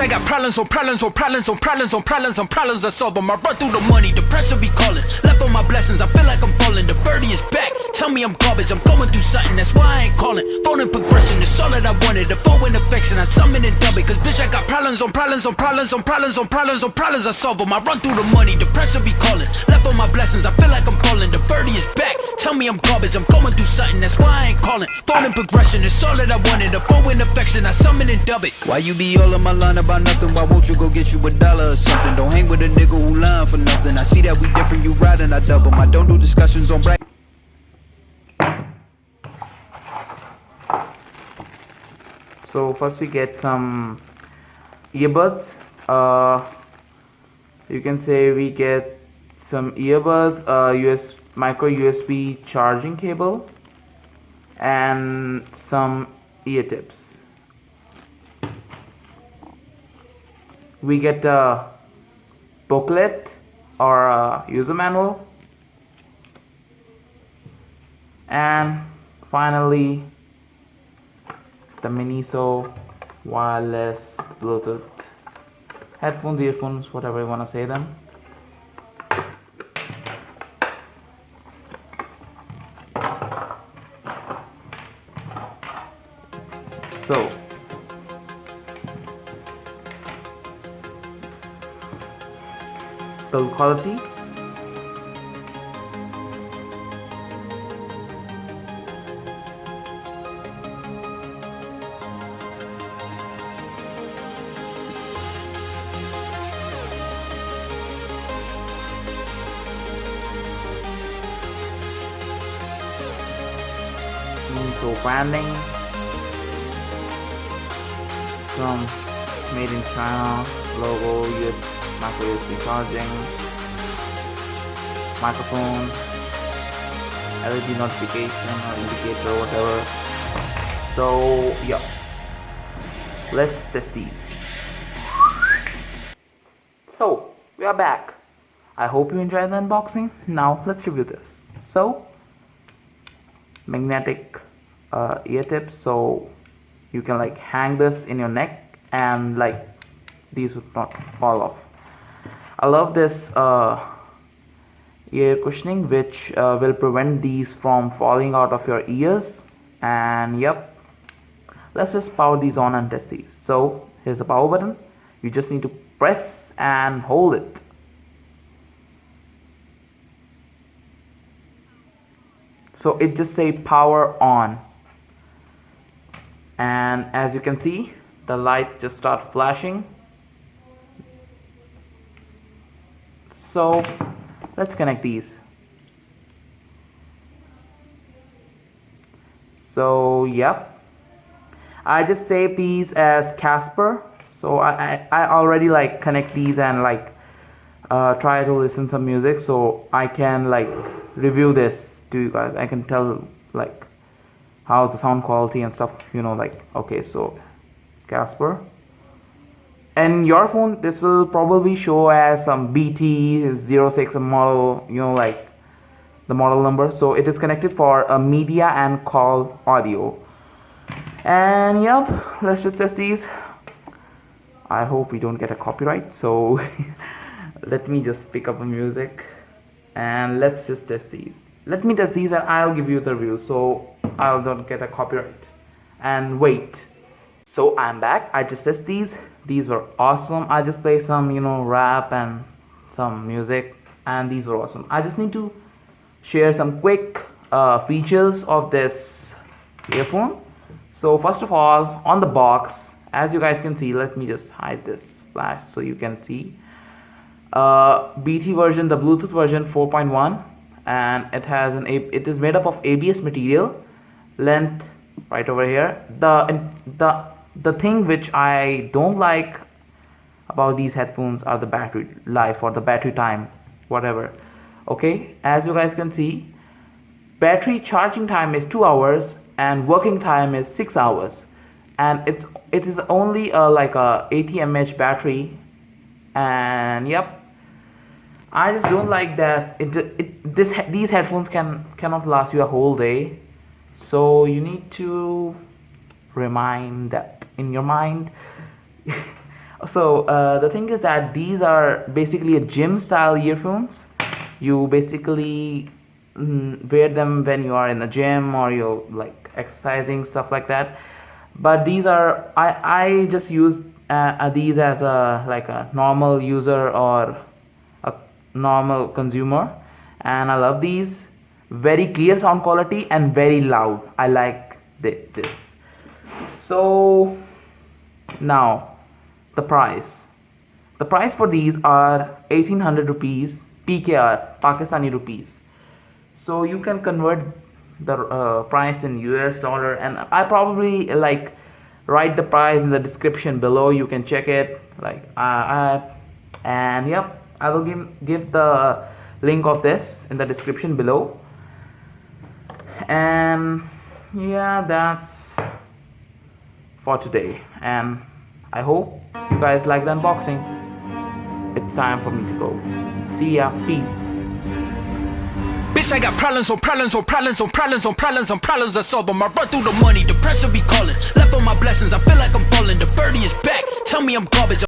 I got problems on problems on problems on problems on problems on problems I solve them. I run through the money, the pressure be calling. Left on my blessings, I feel like I'm falling. The birdie is back, tell me I'm garbage. I'm going through something, that's why I ain't calling. Phone in progression, it's all that I wanted. The phone in affection, I summon and dub it. Cause bitch, I got problems on problems on problems on problems on problems on problems I solve them. I run through the money, the pressure be calling. Left on my blessings, I feel like I'm falling. The birdie is back, tell me I'm garbage. I'm going through something, that's why I ain't calling. Phone in progression, it's all that I wanted. The phone in affection, I summon and dub it. Why you be all on my line about nothing? Why won't you go get you $1 or something? Don't hang with a nigga who lying for nothing. I see that we different, you riding, I double. I don't do discussions on bracket. So first we get some earbuds. You can say we get some earbuds, micro USB charging cable, and some ear tips. We get a booklet or a user manual, and finally the Miniso wireless Bluetooth headphones, earphones, whatever you want to say them. So build quality, Miniso branding from made in China, logo, micro USB charging, microphone, LED notification or indicator, whatever. So yeah, let's test these. So we are back. I hope you enjoyed the unboxing. Now let's review this. So magnetic ear tips, so you can like hang this in your neck and like these would not fall off. I love this ear cushioning, which will prevent these from falling out of your ears. And yep, let's just power these on and test these. So here's the power button. You just need to press and hold it. So it just say power on, and as you can see, the light just start flashing. So let's connect these. So yep, I just saved these as Casper. So I already like connect these and like try to listen some music, so I can like review this to you guys. I can tell like how's the sound quality and stuff, you know, like okay. So Casper, and your phone, this will probably show as some BT06 model, you know, like the model number. So it is connected for a media and call audio. And yep, let's just test these. I hope we don't get a copyright, so let me just pick up a music and let's just test these. Let me test these and I'll give you the review, so I don't get a copyright. And wait, so I'm back. I just tested these were awesome. I just played some, you know, rap and some music, and these were awesome. I just need to share some quick features of this earphone. So first of all, on the box, as you guys can see, let me just hide this flash so you can see. BT version, the Bluetooth version 4.1, and it is made up of ABS material, length right over here. The thing which I don't like about these headphones are the battery life or the battery time, whatever. Okay, as you guys can see, battery charging time is 2 hours and working time is 6 hours, and it is only like a 80 mAh battery. And yep, I just don't like that these headphones cannot last you a whole day. So you need to remind that in your mind. So the thing is that these are basically a gym style earphones. You basically wear them when you are in the gym or you're like exercising, stuff like that. But these are, I just use these as a like a normal user or a normal consumer, and I love these. Very clear sound quality and very loud. I like this. So now the price. The price for these are 1800 rupees PKR, Pakistani rupees. So you can convert the price in US dollar, and I probably like write the price in the description below. You can check it. Like and yep, I will give the link of this in the description below. And yeah, that's for today, and I hope you guys like the unboxing. It's time for me to go. See ya. Peace. Bitch, I got problems on problems on problems on problems on problems on problems. I solve them. I run through the money. The pressure be calling. Left on my blessings. I feel like I'm falling. The birdie is back. Tell me I'm garbage.